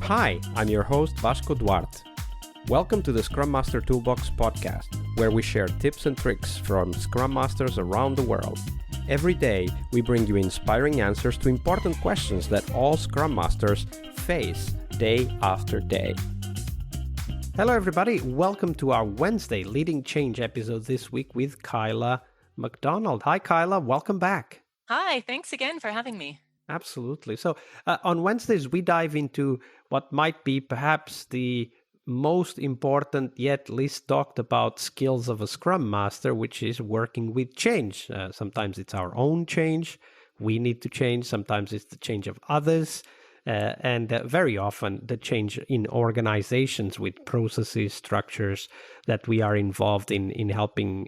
Hi, I'm your host Vasco Duarte. Welcome to the Scrum Master Toolbox podcast, where we share tips and tricks from Scrum Masters around the world. Every day, we bring you inspiring answers to important questions that all Scrum Masters face day after day. Hello everybody, welcome to our Wednesday Leading Change episode this week with Kyla MacDonald. Hi Kyla, welcome back. Hi, thanks again for having me. Absolutely. So on Wednesdays, we dive into what might be perhaps the most important yet least talked about skills of a Scrum Master, which is working with change. Sometimes it's our own change. We need to change. Sometimes it's the change of others. And very often the change in organizations with processes, structures that we are involved in helping,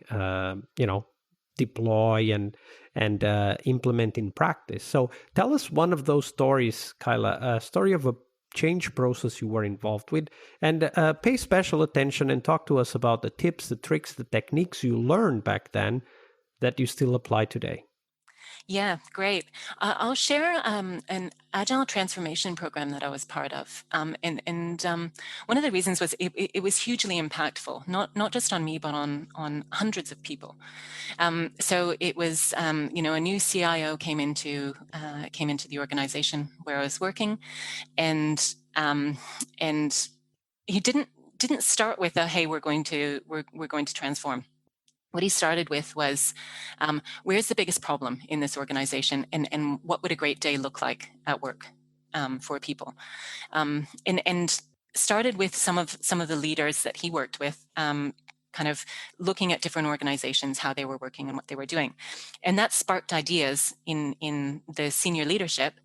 deploy and implement in practice. So tell us one of those stories, Kyla, a story of a change process you were involved with, and pay special attention and talk to us about the tips, the tricks, the techniques you learned back then that you still apply today. Yeah, great. I'll share an Agile transformation program that I was part of. And one of the reasons was it was hugely impactful, not just on me, but on hundreds of people. So it was, a new CIO came into the organization where I was working, and he didn't start with hey, we're going to transform. What he started with was, where's the biggest problem in this organization, and what would a great day look like at work for people, and started with some of the leaders that he worked with, kind of looking at different organizations, how they were working and what they were doing, and that sparked ideas in the senior leadership,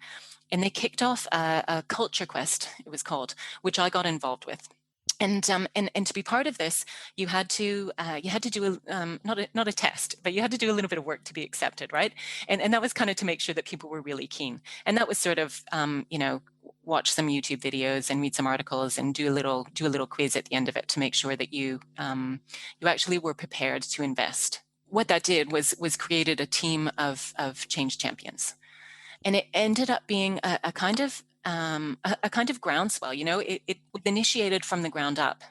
and they kicked off a culture quest, it was called, which I got involved with. And to be part of this, you had to do not a test, but you had to do a little bit of work to be accepted, right? And that was kind of to make sure that people were really keen. And that was sort of watch some YouTube videos and read some articles and do a little quiz at the end of it to make sure that you actually were prepared to invest. What that did was created a team of change champions, and it ended up being a kind of groundswell. It was initiated from the ground up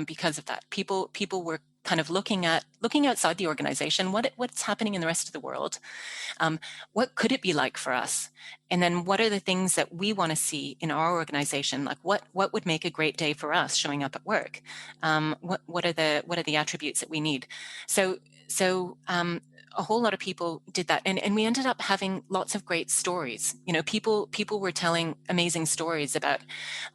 because of that. People were kind of looking outside the organization. What's happening in the rest of the world? What could it be like for us? And then what are the things that we want to see in our organization? Like what would make a great day for us showing up at work? What are the attributes that we need? So a whole lot of people did that, and we ended up having lots of great stories. People were telling amazing stories about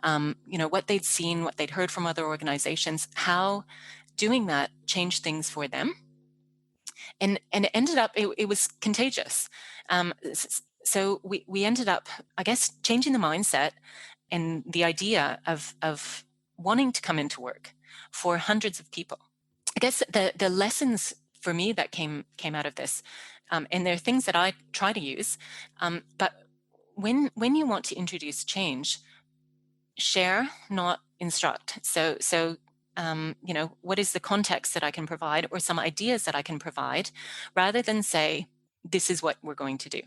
what they'd seen, what they'd heard from other organizations, how doing that changed things for them, and it ended up it was contagious. So we ended up, I guess, changing the mindset and the idea of wanting to come into work for hundreds of people. I guess the lessons for me that came out of this, and there are things that I try to use, but when you want to introduce change, share, not instruct. So what is the context that I can provide, or some ideas that I can provide, rather than say, this is what we're going to do.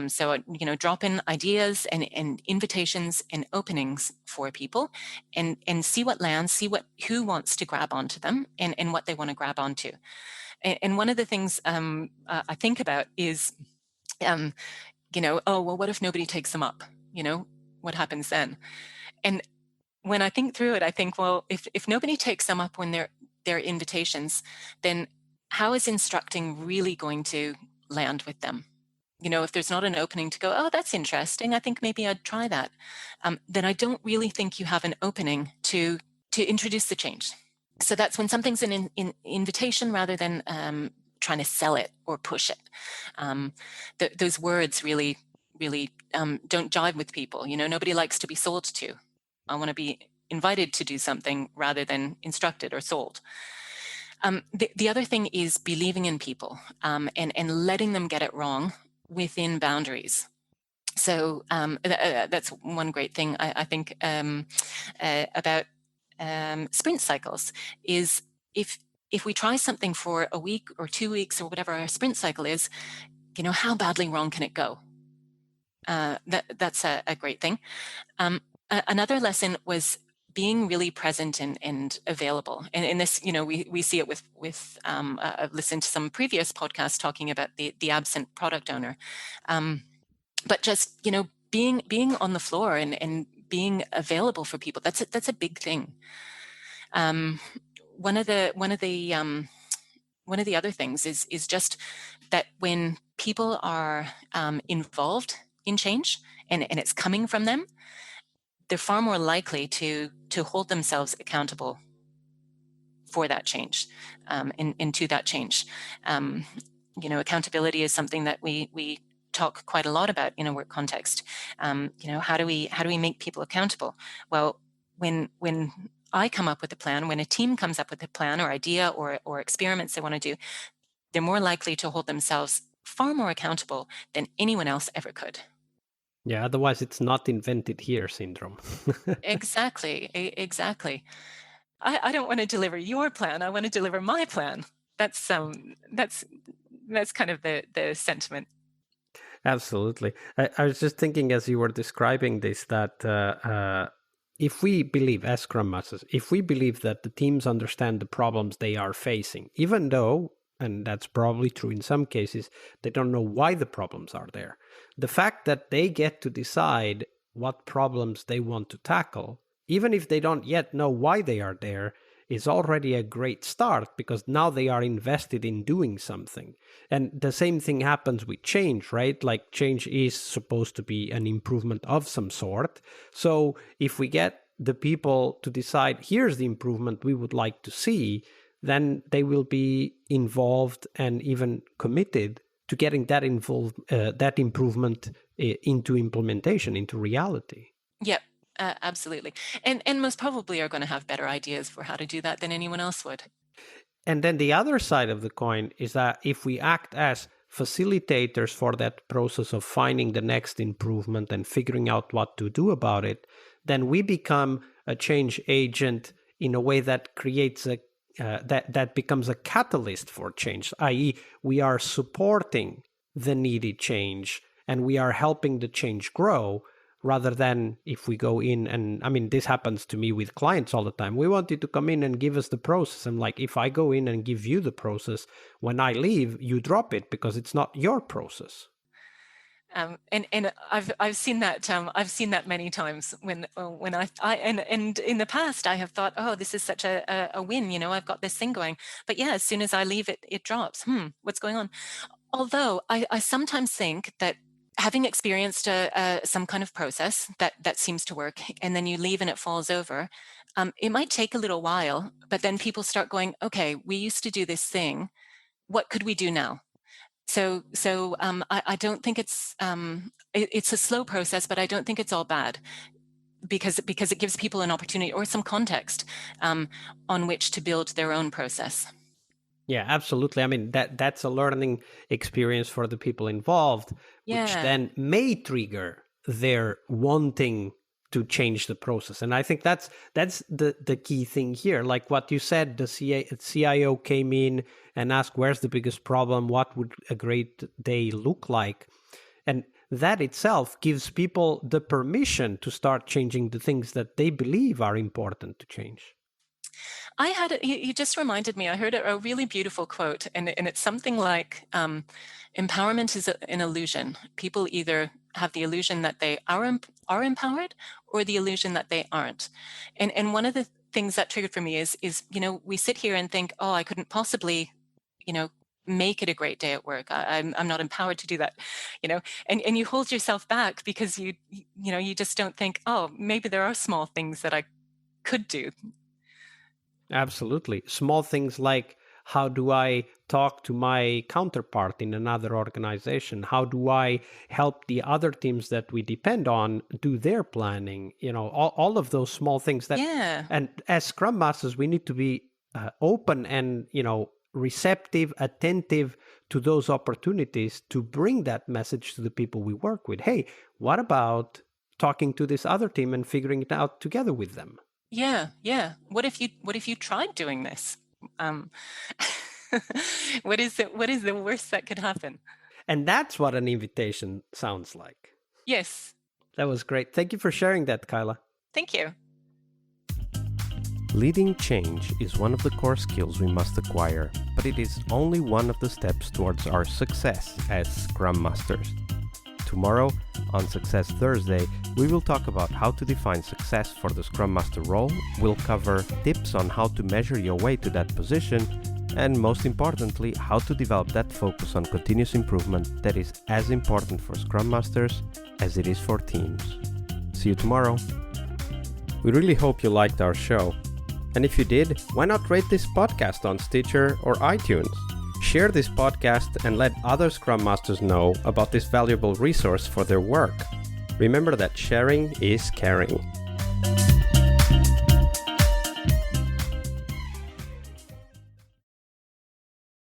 So drop in ideas and invitations and openings for people, and see what lands, see who wants to grab onto them, and what they want to grab onto. And one of the things I think about is, oh, well, what if nobody takes them up? What happens then? And when I think through it, I think, well, if nobody takes them up when they're invitations, then how is instructing really going to land with them? If there's not an opening to go, oh, that's interesting, I think maybe I'd try that, then I don't really think you have an opening to introduce the change. So that's when something's an invitation rather than trying to sell it or push it. Those words really don't jive with people. Nobody likes to be sold to. I want to be invited to do something rather than instructed or sold. The other thing is believing in people, and letting them get it wrong within boundaries. So that's one great thing I think about sprint cycles is, if we try something for a week or 2 weeks or whatever our sprint cycle is, how badly wrong can it go? That's a great thing. Another lesson was being really present and available. And this, we see it with I've listened to some previous podcasts talking about the absent product owner. But just, being on the floor and being available for people, that's a big thing. One of the other things is just that when people are involved in change and it's coming from them, they're far more likely to hold themselves accountable for that change, and to that change. Accountability is something that we talk quite a lot about in a work context. How do we make people accountable? Well, when I come up with a plan, when a team comes up with a plan or idea or experiments they want to do, they're more likely to hold themselves far more accountable than anyone else ever could. Yeah, otherwise it's not invented here syndrome. Exactly. I don't want to deliver your plan. I want to deliver my plan. That's kind of the sentiment. Absolutely. I was just thinking as you were describing this that if we believe, as Scrum Masters, if we believe that the teams understand the problems they are facing, even though, and that's probably true in some cases, they don't know why the problems are there. The fact that they get to decide what problems they want to tackle, even if they don't yet know why they are there, is already a great start because now they are invested in doing something. And the same thing happens with change, right? Like change is supposed to be an improvement of some sort. So if we get the people to decide, here's the improvement we would like to see, then they will be involved and even committed to getting that improvement into implementation, into reality. Yep, absolutely. And most probably are going to have better ideas for how to do that than anyone else would. And then the other side of the coin is that if we act as facilitators for that process of finding the next improvement and figuring out what to do about it, then we become a change agent in a way that creates that becomes a catalyst for change, i.e., we are supporting the needed change and we are helping the change grow, rather than if we go in and, I mean, this happens to me with clients all the time. We want you to come in and give us the process. I'm like, if I go in and give you the process, when I leave, you drop it because it's not your process. And I've seen that many times when and in the past I have thought, oh, this is such a win, I've got this thing going, but yeah, as soon as I leave it drops. What's going on? Although I sometimes think that having experienced some kind of process that seems to work, and then you leave and it falls over, it might take a little while, but then people start going, okay, we used to do this thing. What could we do now? So I don't think it's a slow process, but I don't think it's all bad because it gives people an opportunity or some context on which to build their own process. Yeah, absolutely. I mean, that's a learning experience for the people involved, which Yeah. then may trigger their wanting to change the process. And I think that's the key thing here. Like what you said, the CIO came in and asked, where's the biggest problem? What would a great day look like? And that itself gives people the permission to start changing the things that they believe are important to change. You just reminded me, I heard a really beautiful quote, and it's something like, empowerment is an illusion. People either have the illusion that they are empowered or the illusion that they aren't. And one of the things that triggered for me is we sit here and think, oh, I couldn't possibly, make it a great day at work. I'm not empowered to do that, and you hold yourself back because you just don't think, oh, maybe there are small things that I could do. Absolutely. Small things like, how do I talk to my counterpart in another organization? How do I help the other teams that we depend on do their planning? All of those small things that, Yeah. and as Scrum Masters, we need to be open and, receptive, attentive to those opportunities to bring that message to the people we work with. Hey, what about talking to this other team and figuring it out together with them? Yeah. What if you tried doing this? What is the worst that could happen? And that's what an invitation sounds like. Yes. That was great. Thank you for sharing that, Kyla. Thank you. Leading change is one of the core skills we must acquire, but it is only one of the steps towards our success as Scrum Masters. Tomorrow, on Success Thursday, we will talk about how to define success for the Scrum Master role, we'll cover tips on how to measure your way to that position, and most importantly, how to develop that focus on continuous improvement that is as important for Scrum Masters as it is for teams. See you tomorrow. We really hope you liked our show. And if you did, why not rate this podcast on Stitcher or iTunes? Share this podcast and let other Scrum Masters know about this valuable resource for their work. Remember that sharing is caring.